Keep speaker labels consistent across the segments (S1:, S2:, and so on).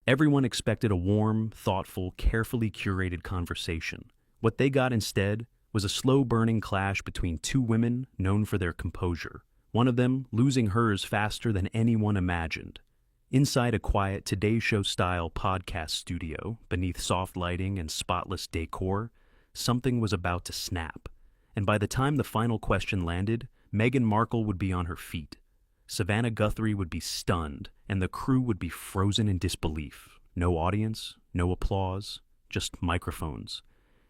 S1: Everyone expected a warm, thoughtful, carefully curated conversation. What they got instead was a slow-burning clash between two women known for their composure, one of them losing hers faster than anyone imagined. Inside a quiet Today Show-style podcast studio, beneath soft lighting and spotless decor, something was about to snap. And by the time the final question landed, Meghan Markle would be on her feet. Savannah Guthrie would be stunned, and the crew would be frozen in disbelief. No audience, no applause, just microphones,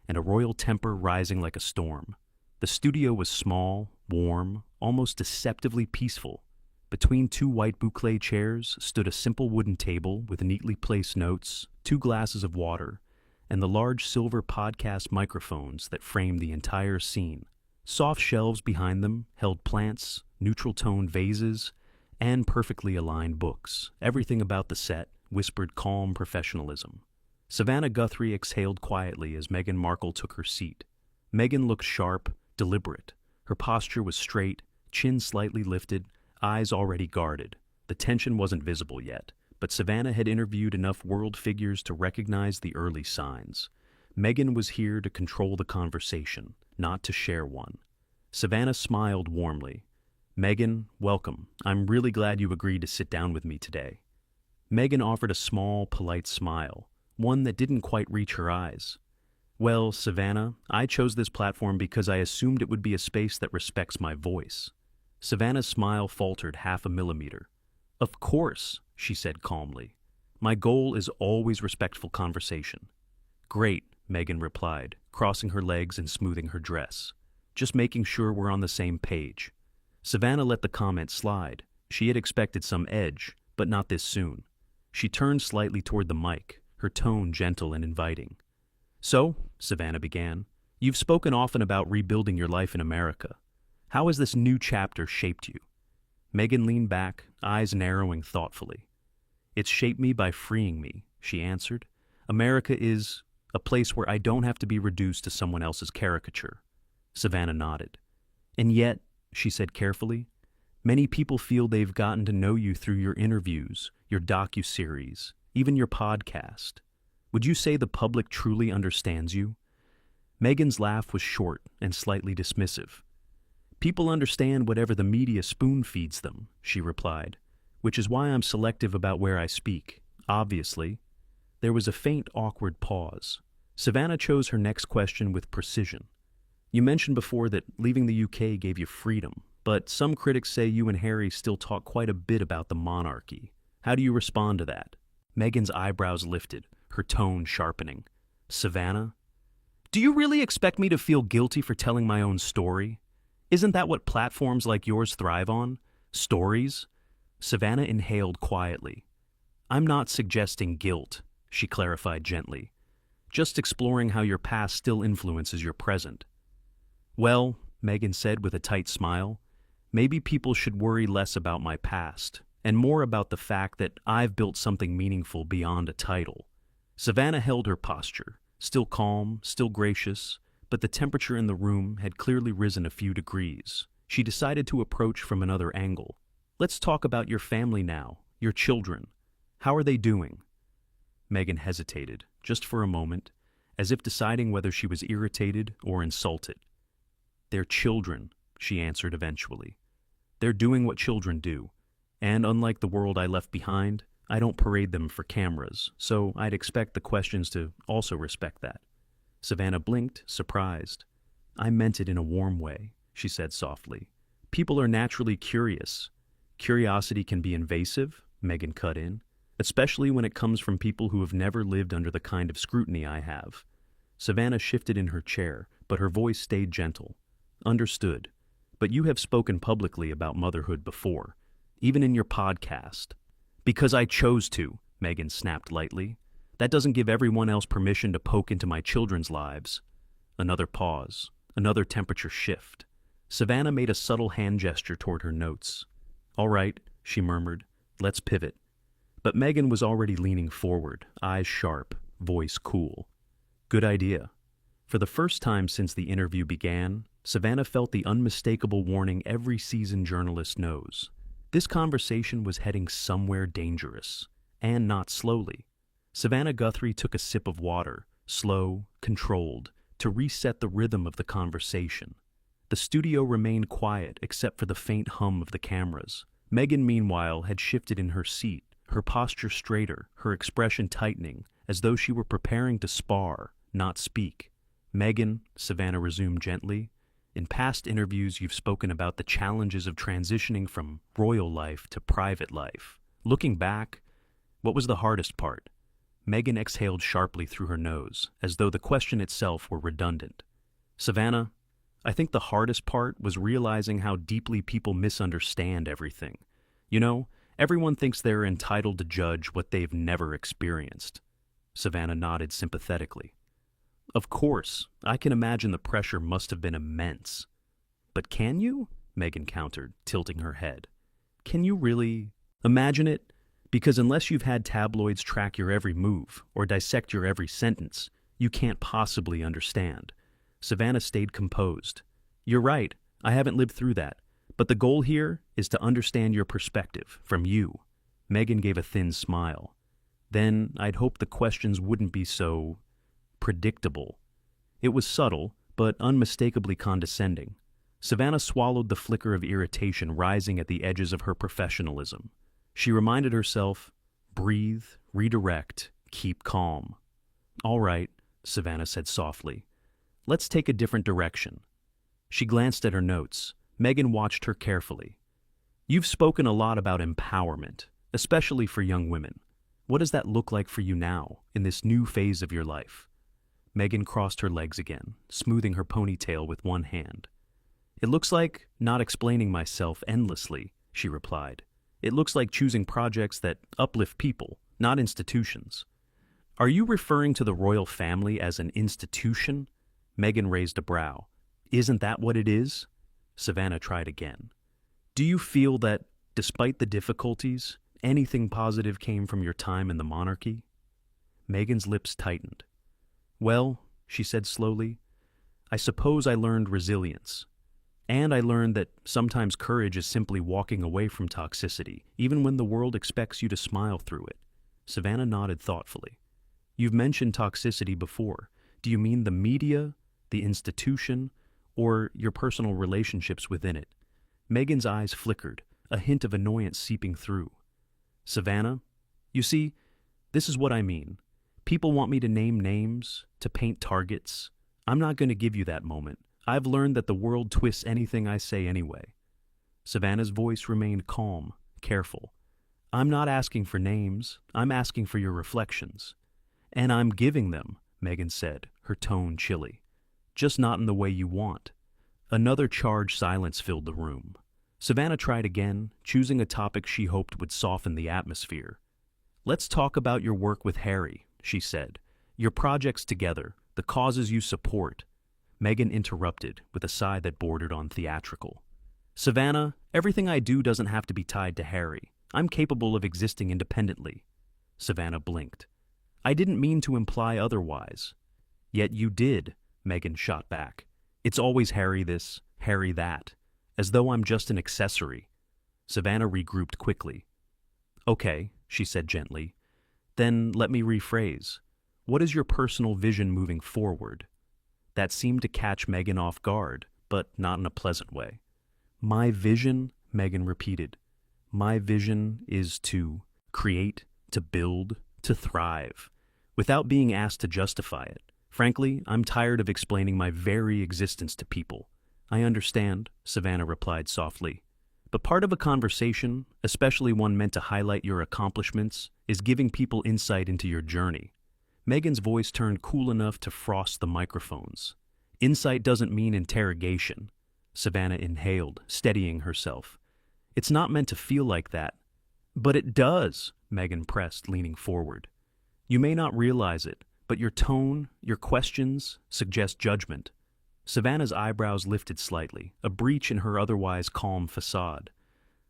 S1: and a royal temper rising like a storm. The studio was small, warm, almost deceptively peaceful. Between two white boucle chairs stood a simple wooden table with neatly placed notes, 2 glasses of water, and the large silver podcast microphones that framed the entire scene. Soft shelves behind them held plants, neutral-toned vases, and perfectly aligned books. Everything about the set whispered calm professionalism. Savannah Guthrie exhaled quietly as Meghan Markle took her seat. Meghan looked sharp, deliberate. Her posture was straight, chin slightly lifted, eyes already guarded. The tension wasn't visible yet, but Savannah had interviewed enough world figures to recognize the early signs. Meghan was here to control the conversation, not to share one. Savannah smiled warmly. "Meghan, welcome. I'm really glad you agreed to sit down with me today." Meghan offered a small, polite smile, one that didn't quite reach her eyes. "Well, Savannah, I chose this platform because I assumed it would be a space that respects my voice." Savannah's smile faltered half a millimeter. "Of course," she said calmly. "My goal is always respectful conversation." "Great," Meghan replied, crossing her legs and smoothing her dress. "Just making sure we're on the same page." Savannah let the comment slide. She had expected some edge, but not this soon. She turned slightly toward the mic, her tone gentle and inviting. "So," Savannah began, "you've spoken often about rebuilding your life in America. How has this new chapter shaped you?" Meghan leaned back, eyes narrowing thoughtfully. "It's shaped me by freeing me," she answered. "America is a place where I don't have to be reduced to someone else's caricature." Savannah nodded. "And yet," she said carefully, "many people feel they've gotten to know you through your interviews, your docuseries, even your podcast. Would you say the public truly understands you?" Meghan's laugh was short and slightly dismissive. "People understand whatever the media spoon-feeds them," she replied, "which is why I'm selective about where I speak, obviously." There was a faint, awkward pause. Savannah chose her next question with precision. "You mentioned before that leaving the UK gave you freedom, but some critics say you and Harry still talk quite a bit about the monarchy. How do you respond to that?" Meghan's eyebrows lifted, her tone sharpening. "Savannah, do you really expect me to feel guilty for telling my own story? Isn't that what platforms like yours thrive on? Stories?" Savannah inhaled quietly. "I'm not suggesting guilt," she clarified gently. "Just exploring how your past still influences your present." "Well," Meghan said with a tight smile, "maybe people should worry less about my past, and more about the fact that I've built something meaningful beyond a title." Savannah held her posture, still calm, still gracious, but the temperature in the room had clearly risen a few degrees. She decided to approach from another angle. "Let's talk about your family now, your children. How are they doing?" Meghan hesitated, just for a moment, as if deciding whether she was irritated or insulted. "They're children," she answered eventually. "They're doing what children do, and unlike the world I left behind, I don't parade them for cameras, so I'd expect the questions to also respect that." Savannah blinked, surprised. "I meant it in a warm way," she said softly. "People are naturally curious." "Curiosity can be invasive," Meghan cut in, "especially when it comes from people who have never lived under the kind of scrutiny I have." Savannah shifted in her chair, but her voice stayed gentle. "Understood. But you have spoken publicly about motherhood before, even in your podcast." "Because I chose to," Meghan snapped lightly. "That doesn't give everyone else permission to poke into my children's lives." Another pause, another temperature shift. Savannah made a subtle hand gesture toward her notes. "All right," she murmured, "let's pivot." But Meghan was already leaning forward, eyes sharp, voice cool. "Good idea." For the first time since the interview began, Savannah felt the unmistakable warning every seasoned journalist knows. This conversation was heading somewhere dangerous, and not slowly. Savannah Guthrie took a sip of water, slow, controlled, to reset the rhythm of the conversation. The studio remained quiet except for the faint hum of the cameras. Meghan, meanwhile, had shifted in her seat, her posture straighter, her expression tightening, as though she were preparing to spar, not speak. "Meghan," Savannah resumed gently, "in past interviews you've spoken about the challenges of transitioning from royal life to private life. Looking back, what was the hardest part?" Meghan exhaled sharply through her nose, as though the question itself were redundant. "Savannah, I think the hardest part was realizing how deeply people misunderstand everything. You know, everyone thinks they're entitled to judge what they've never experienced." Savannah nodded sympathetically. "Of course, I can imagine the pressure must have been immense." "But can you?" Meghan countered, tilting her head. "Can you really imagine it? Because unless you've had tabloids track your every move or dissect your every sentence, you can't possibly understand." Savannah stayed composed. "You're right, I haven't lived through that. But the goal here is to understand your perspective, from you." Meghan gave a thin smile. "Then I'd hope the questions wouldn't be so predictable." It was subtle, but unmistakably condescending. Savannah swallowed the flicker of irritation rising at the edges of her professionalism. She reminded herself, breathe, redirect, keep calm. "All right," Savannah said softly. "Let's take a different direction." She glanced at her notes. Meghan watched her carefully. "You've spoken a lot about empowerment, especially for young women. What does that look like for you now, in this new phase of your life?" Meghan crossed her legs again, smoothing her ponytail with one hand. "It looks like not explaining myself endlessly," she replied. "It looks like choosing projects that uplift people, not institutions." "Are you referring to the royal family as an institution?" Meghan raised a brow. "Isn't that what it is?" Savannah tried again. "Do you feel that, despite the difficulties, anything positive came from your time in the monarchy?" Meghan's lips tightened. "Well," she said slowly, "I suppose I learned resilience. And I learned that sometimes courage is simply walking away from toxicity, even when the world expects you to smile through it." Savannah nodded thoughtfully. "You've mentioned toxicity before. Do you mean the media, the institution, or your personal relationships within it?" Meghan's eyes flickered, a hint of annoyance seeping through. "Savannah, you see, this is what I mean. People want me to name names, to paint targets. I'm not going to give you that moment. I've learned that the world twists anything I say anyway." Savannah's voice remained calm, careful. "I'm not asking for names. I'm asking for your reflections." "And I'm giving them," Meghan said, her tone chilly. "Just not in the way you want." Another charged silence filled the room. Savannah tried again, choosing a topic she hoped would soften the atmosphere. "Let's talk about your work with Harry," she said. "Your projects together, the causes you support." Meghan interrupted with a sigh that bordered on theatrical. "Savannah, everything I do doesn't have to be tied to Harry. I'm capable of existing independently." Savannah blinked. "I didn't mean to imply otherwise." "Yet you did," Meghan shot back. "It's always Harry this, Harry that, as though I'm just an accessory." Savannah regrouped quickly. "Okay," she said gently. "Then let me rephrase. What is your personal vision moving forward?" That seemed to catch Meghan off guard, but not in a pleasant way. "My vision," Meghan repeated. "My vision is to create, to build, to thrive, without being asked to justify it. Frankly, I'm tired of explaining my very existence to people." "I understand," Savannah replied softly. "But part of a conversation, especially one meant to highlight your accomplishments, is giving people insight into your journey." Meghan's voice turned cool enough to frost the microphones. "Insight doesn't mean interrogation." Savannah inhaled, steadying herself. "It's not meant to feel like that." "But it does," Meghan pressed, leaning forward. "You may not realize it, but your tone, your questions, suggest judgment." Savannah's eyebrows lifted slightly, a breach in her otherwise calm facade.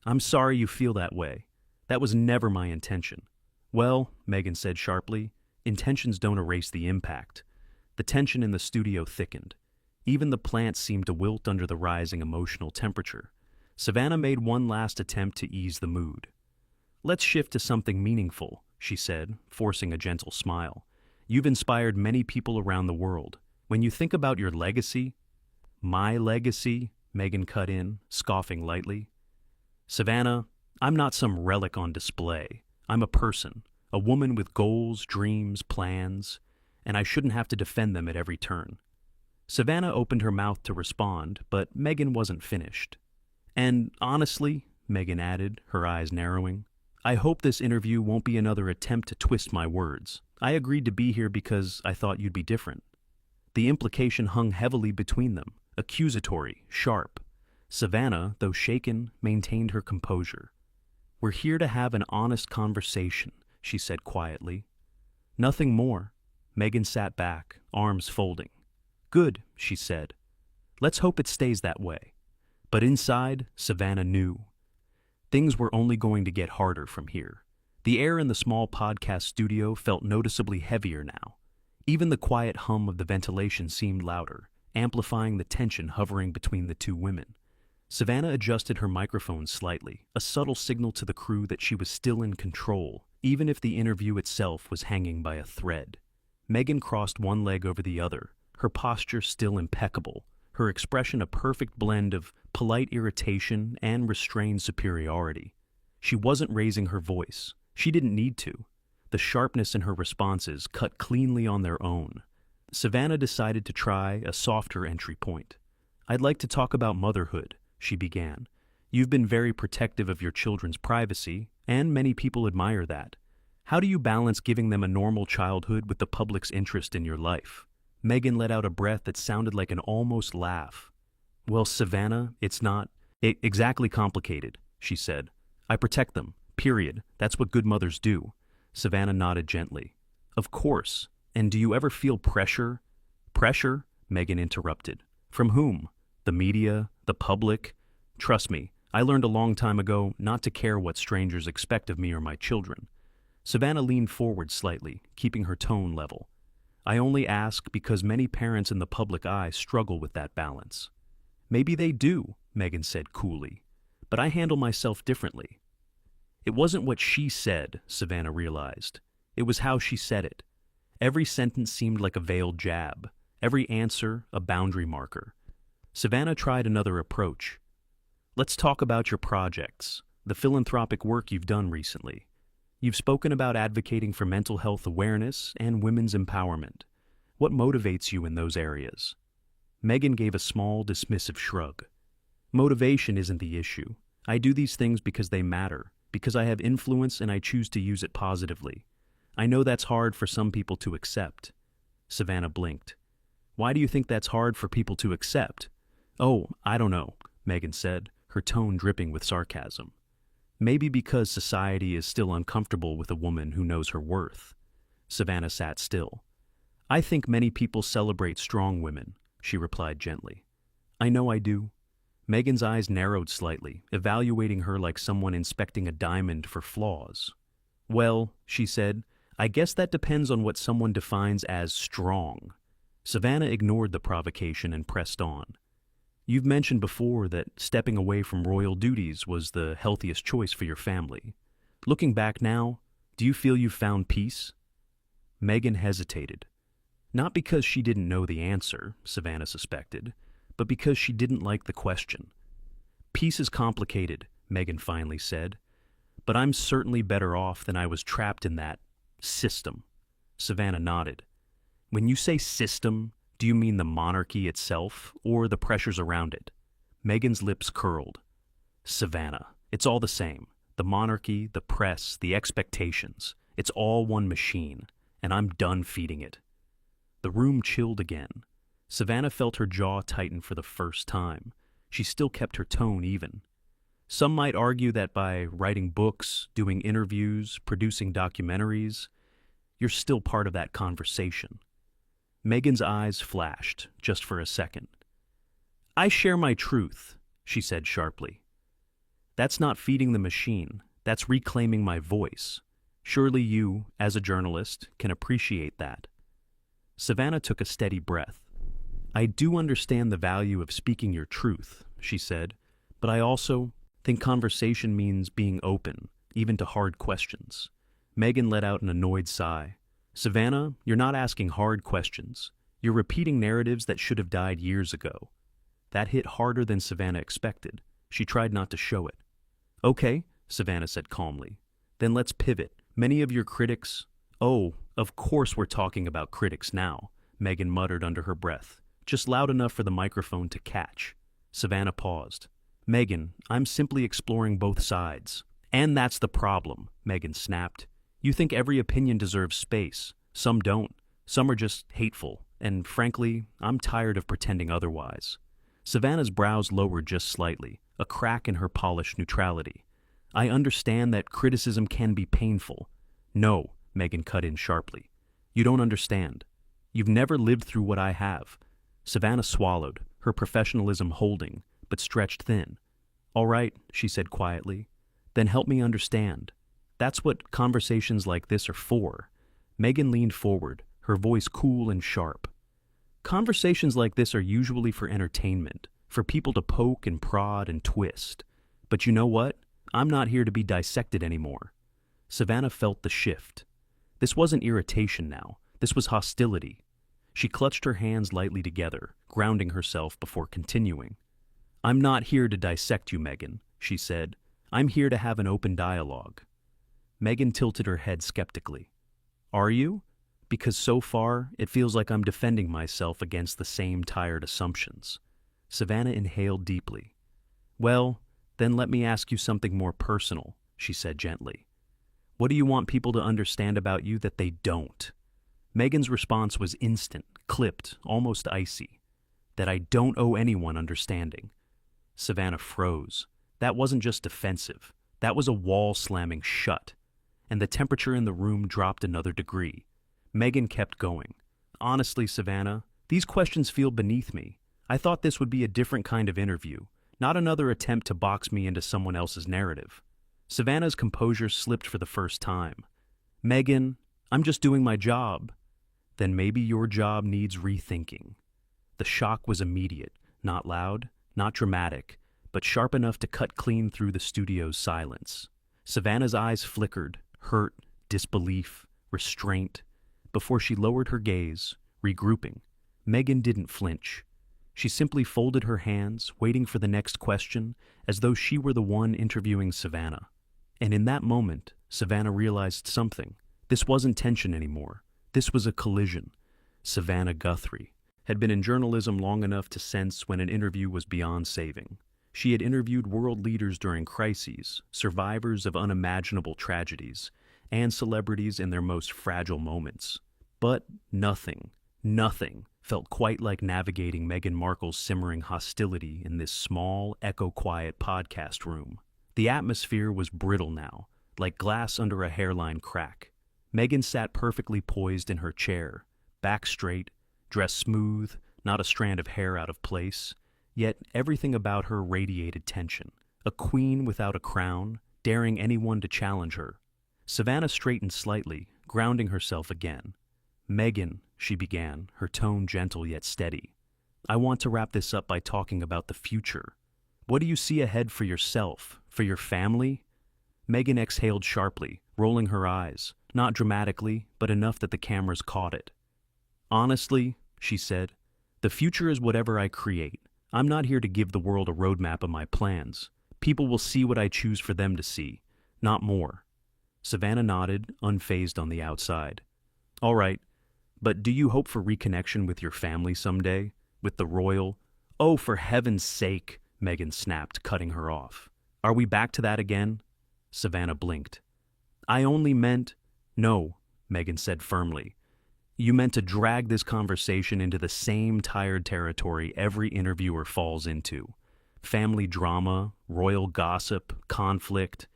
S1: "I'm sorry you feel that way. That was never my intention." "Well," Meghan said sharply, "intentions don't erase the impact." The tension in the studio thickened. Even the plants seemed to wilt under the rising emotional temperature. Savannah made one last attempt to ease the mood. "Let's shift to something meaningful," she said, forcing a gentle smile. "You've inspired many people around the world. When you think about your legacy—" "My legacy?" Meghan cut in, scoffing lightly. "Savannah, I'm not some relic on display. I'm a person, a woman with goals, dreams, plans, and I shouldn't have to defend them at every turn." Savannah opened her mouth to respond, but Meghan wasn't finished. "And honestly," Meghan added, her eyes narrowing, "I hope this interview won't be another attempt to twist my words. I agreed to be here because I thought you'd be different." The implication hung heavily between them, accusatory, sharp. Savannah, though shaken, maintained her composure. "We're here to have an honest conversation," she said quietly. "Nothing more." Meghan sat back, arms folding. "Good," she said. "Let's hope it stays that way." But inside, Savannah knew. Things were only going to get harder from here. The air in the small podcast studio felt noticeably heavier now. Even the quiet hum of the ventilation seemed louder, amplifying the tension hovering between the two women. Savannah adjusted her microphone slightly, a subtle signal to the crew that she was still in control, even if the interview itself was hanging by a thread. Meghan crossed one leg over the other, her posture still impeccable, her expression a perfect blend of polite irritation and restrained superiority. She wasn't raising her voice. She didn't need to. The sharpness in her responses cut cleanly on their own. Savannah decided to try a softer entry point. "I'd like to talk about motherhood," she began. "You've been very protective of your children's privacy, and many people admire that. How do you balance giving them a normal childhood with the public's interest in your life?" Meghan let out a breath that sounded like an almost laugh. "Well, Savannah, it's not exactly complicated," she said. "I protect them, period. That's what good mothers do." Savannah nodded gently. "Of course. And do you ever feel pressure?" "Pressure?" Meghan interrupted. "From whom? The media? The public? Trust me, I learned a long time ago not to care what strangers expect of me or my children." Savannah leaned forward slightly, keeping her tone level. "I only ask because many parents in the public eye struggle with that balance." "Maybe they do," Meghan said coolly, "but I handle myself differently." It wasn't what she said, Savannah realized. It was how she said it. Every sentence seemed like a veiled jab, every answer a boundary marker. Savannah tried another approach. "Let's talk about your projects, the philanthropic work you've done recently. You've spoken about advocating for mental health awareness and women's empowerment. What motivates you in those areas?" Meghan gave a small, dismissive shrug. "Motivation isn't the issue. I do these things because they matter, because I have influence and I choose to use it positively. I know that's hard for some people to accept." Savannah blinked. "Why do you think that's hard for people to accept?" "Oh, I don't know," Meghan said, her tone dripping with sarcasm. "Maybe because society is still uncomfortable with a woman who knows her worth." Savannah sat still. "I think many people celebrate strong women," she replied gently. "I know I do." Meghan's eyes narrowed slightly, evaluating her like someone inspecting a diamond for flaws. "Well," she said, "I guess that depends on what someone defines as strong." Savannah ignored the provocation and pressed on. "You've mentioned before that stepping away from royal duties was the healthiest choice for your family. Looking back now, do you feel you've found peace?" Meghan hesitated. Not because she didn't know the answer, Savannah suspected, but because she didn't like the question. "Peace is complicated," Meghan finally said, "but I'm certainly better off than I was trapped in that system." Savannah nodded. "When you say system, do you mean the monarchy itself or the pressures around it?" Meghan's lips curled. "Savannah, it's all the same. The monarchy, the press, the expectations. It's all one machine, and I'm done feeding it." The room chilled again. Savannah felt her jaw tighten for the first time. She still kept her tone even. Some might argue that by writing books, doing interviews, producing documentaries, you're still part of that conversation. Meghan's eyes flashed, just for a second. "I share my truth," she said sharply. "That's not feeding the machine. That's reclaiming my voice. Surely you, as a journalist, can appreciate that." Savannah took a steady breath. "I do understand the value of speaking your truth," she said, "but I also think conversation means being open, even to hard questions. Meghan let out an annoyed sigh. Savannah, you're not asking hard questions. You're repeating narratives that should have died years ago. That hit harder than Savannah expected. She tried not to show it. Okay, Savannah said calmly. Then let's pivot. Many of your critics... Oh, of course we're talking about critics now, Meghan muttered under her breath, just loud enough for the microphone to catch. Savannah paused. Meghan, I'm simply exploring both sides. And that's the problem, Meghan snapped. You think every opinion deserves space. Some don't. Some are just hateful. And frankly, I'm tired of pretending otherwise. Savannah's brows lowered just slightly, a crack in her polished neutrality. I understand that criticism can be painful. No, Meghan cut in sharply. You don't understand. You've never lived through what I have. Savannah swallowed, her professionalism holding, but stretched thin. All right, she said quietly. Then help me understand. That's what conversations like this are for. Meghan leaned forward, her voice cool and sharp. Conversations like this are usually for entertainment, for people to poke and prod and twist. But you know what? I'm not here to be dissected anymore. Savannah felt the shift. This wasn't irritation now. This was hostility. She clutched her hands lightly together, grounding herself before continuing. I'm not here to dissect you, Meghan, she said. I'm here to have an open dialogue. Meghan tilted her head skeptically. Are you? Because so far, it feels like I'm defending myself against the same tired assumptions. Savannah inhaled deeply. Well, then let me ask you something more personal, she said gently. What do you want people to understand about you that they don't? Meghan's response was instant, clipped, almost icy. That I don't owe anyone understanding. Savannah froze. That wasn't just defensive. That was a wall slamming shut. And the temperature in the room dropped another degree. Meghan kept going. Honestly, Savannah, these questions feel beneath me. I thought this would be a different kind of interview, not another attempt to box me into someone else's narrative. Savannah's composure slipped for the first time. Meghan, I'm just doing my job. Then maybe your job needs rethinking. The shock was immediate, not loud, not dramatic, but sharp enough to cut clean through the studio's silence. Savannah's eyes flickered, hurt, disbelief, restraint, before she lowered her gaze, regrouping. Meghan didn't flinch. She simply folded her hands, waiting for the next question, as though she were the one interviewing Savannah. And in that moment, Savannah realized something. This wasn't tension anymore. This was a collision. Savannah Guthrie had been in journalism long enough to sense when an interview was beyond saving. She had interviewed world leaders during crises, survivors of unimaginable tragedies, and celebrities in their most fragile moments. But nothing felt quite like navigating Meghan Markle's simmering hostility in this small, echo-quiet podcast room. The atmosphere was brittle now, like glass under a hairline crack. Meghan sat perfectly poised in her chair, back straight, dressed smooth, not a strand of hair out of place, yet everything about her radiated tension. A queen without a crown, daring anyone to challenge her. Savannah straightened slightly, grounding herself again. Meghan, she began, her tone gentle yet steady. I want to wrap this up by talking about the future. What do you see ahead for yourself, for your family? Meghan exhaled sharply, rolling her eyes, not dramatically, but enough that the cameras caught it. Honestly, she said, the future is whatever I create. I'm not here to give the world a roadmap of my plans. People will see what I choose for them to see, not more. Savannah nodded, unfazed on the outside. All right, but do you hope for reconnection with your family someday? With the royal... Oh, for heaven's sake, Meghan snapped, cutting her off. Are we back to that again? Savannah blinked. I only meant... No, Meghan said firmly. You meant to drag this conversation into the same tired territory every interviewer falls into. Family drama, royal gossip, conflict.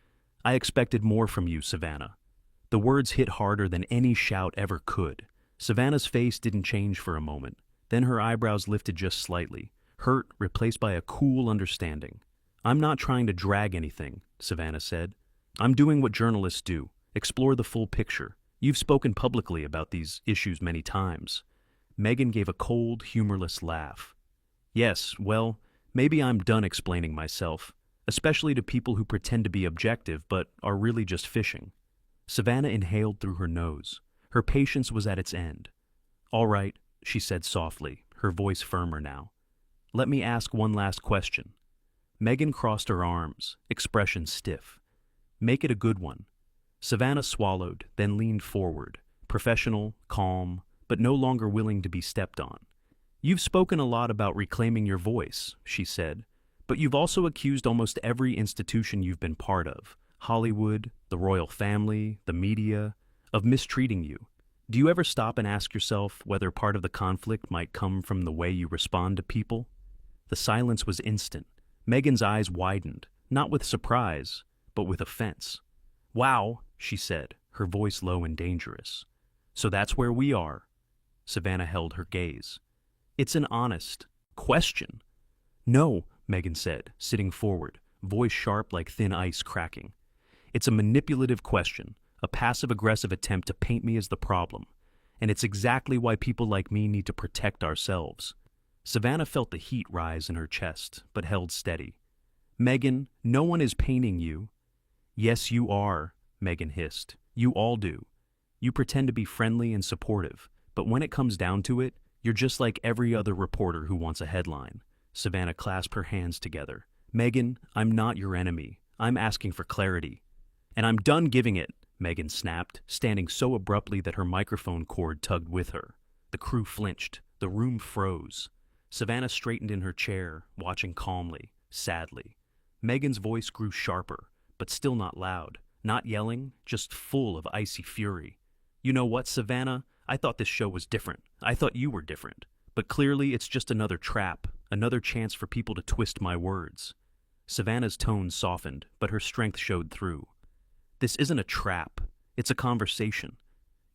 S1: I expected more from you, Savannah. The words hit harder than any shout ever could. Savannah's face didn't change for a moment. Then her eyebrows lifted just slightly, hurt replaced by a cool understanding. I'm not trying to drag anything, Savannah said. I'm doing what journalists do, explore the full picture. You've spoken publicly about these issues many times. Meghan gave a cold, humorless laugh. Yes, well, maybe I'm done explaining myself, especially to people who pretend to be objective but are really just fishing. Savannah inhaled through her nose. Her patience was at its end. "All right," she said softly, her voice firmer now. "Let me ask one last question." Meghan crossed her arms, expression stiff. "Make it a good one." Savannah swallowed, then leaned forward, professional, calm, but no longer willing to be stepped on. "You've spoken a lot about reclaiming your voice," she said, "but you've also accused almost every institution you've been part of, Hollywood, the royal family, the media, of mistreating you. Do you ever stop and ask yourself whether part of the conflict might come from the way you respond to people?" The silence was instant. Meghan's eyes widened, not with surprise, but with offense. "Wow," she said, her voice low and dangerous. "So that's where we are." Savannah held her gaze. "It's an honest question." "No," Meghan said, sitting forward, voice sharp like thin ice cracking. "It's a manipulative question, a passive-aggressive attempt to paint me as the problem. And it's exactly why people like me need to protect ourselves." Savannah felt the heat rise in her chest, but held steady. "Meghan, no one is painting you." "Yes, you are," Meghan hissed. "You all do. You pretend to be friendly and supportive, but when it comes down to it, you're just like every other reporter who wants a headline." Savannah clasped her hands together. "Meghan, I'm not your enemy. I'm asking for clarity." "And I'm done giving it," Meghan snapped, standing so abruptly that her microphone cord tugged with her. The crew flinched. The room froze. Savannah straightened in her chair, watching calmly, sadly. Meghan's voice grew sharper, but still not loud. Not yelling, just full of icy fury. "You know what, Savannah? I thought this show was different. I thought you were different. But clearly it's just another trap, another chance for people to twist my words." Savannah's tone softened, but her strength showed through. "This isn't a trap. It's a conversation.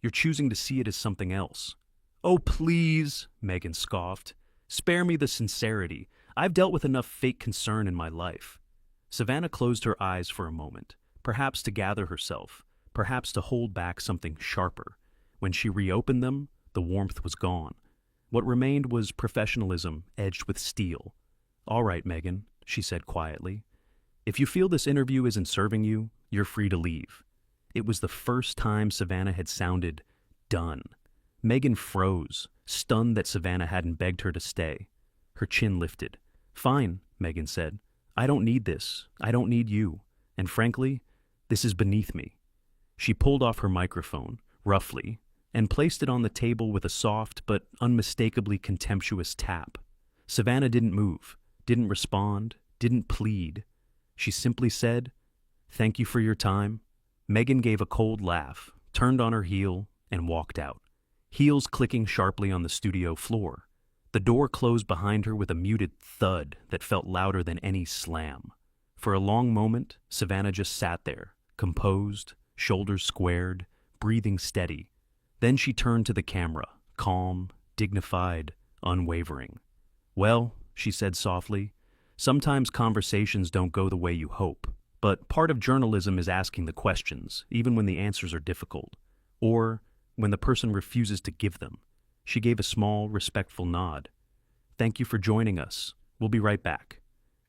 S1: You're choosing to see it as something else." "Oh, please," Meghan scoffed. "Spare me the sincerity. I've dealt with enough fake concern in my life." Savannah closed her eyes for a moment, perhaps to gather herself, perhaps to hold back something sharper. When she reopened them, the warmth was gone. What remained was professionalism edged with steel. "All right, Meghan," she said quietly. "If you feel this interview isn't serving you, you're free to leave." It was the first time Savannah had sounded done. Meghan froze, stunned that Savannah hadn't begged her to stay. Her chin lifted. "Fine," Meghan said. "I don't need this. I don't need you. And frankly, this is beneath me." She pulled off her microphone, roughly, and placed it on the table with a soft but unmistakably contemptuous tap. Savannah didn't move, didn't respond, didn't plead. She simply said, "Thank you for your time." Meghan gave a cold laugh, turned on her heel, and walked out, heels clicking sharply on the studio floor. The door closed behind her with a muted thud that felt louder than any slam. For a long moment, Savannah just sat there, composed, shoulders squared, breathing steady. Then she turned to the camera, calm, dignified, unwavering. "Well," she said softly, "sometimes conversations don't go the way you hope. But part of journalism is asking the questions, even when the answers are difficult, or when the person refuses to give them." She gave a small, respectful nod. "Thank you for joining us. We'll be right back."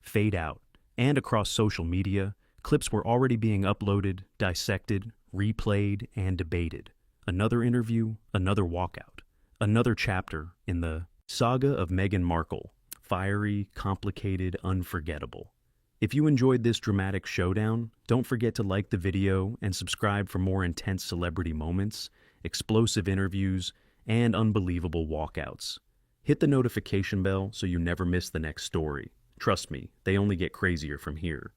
S1: Fade out. And across social media, clips were already being uploaded, dissected, replayed, and debated. Another interview, another walkout, another chapter in the saga of Meghan Markle. Fiery, complicated, unforgettable. If you enjoyed this dramatic showdown, don't forget to like the video and subscribe for more intense celebrity moments, explosive interviews, and unbelievable walkouts. Hit the notification bell so you never miss the next story. Trust me, they only get crazier from here.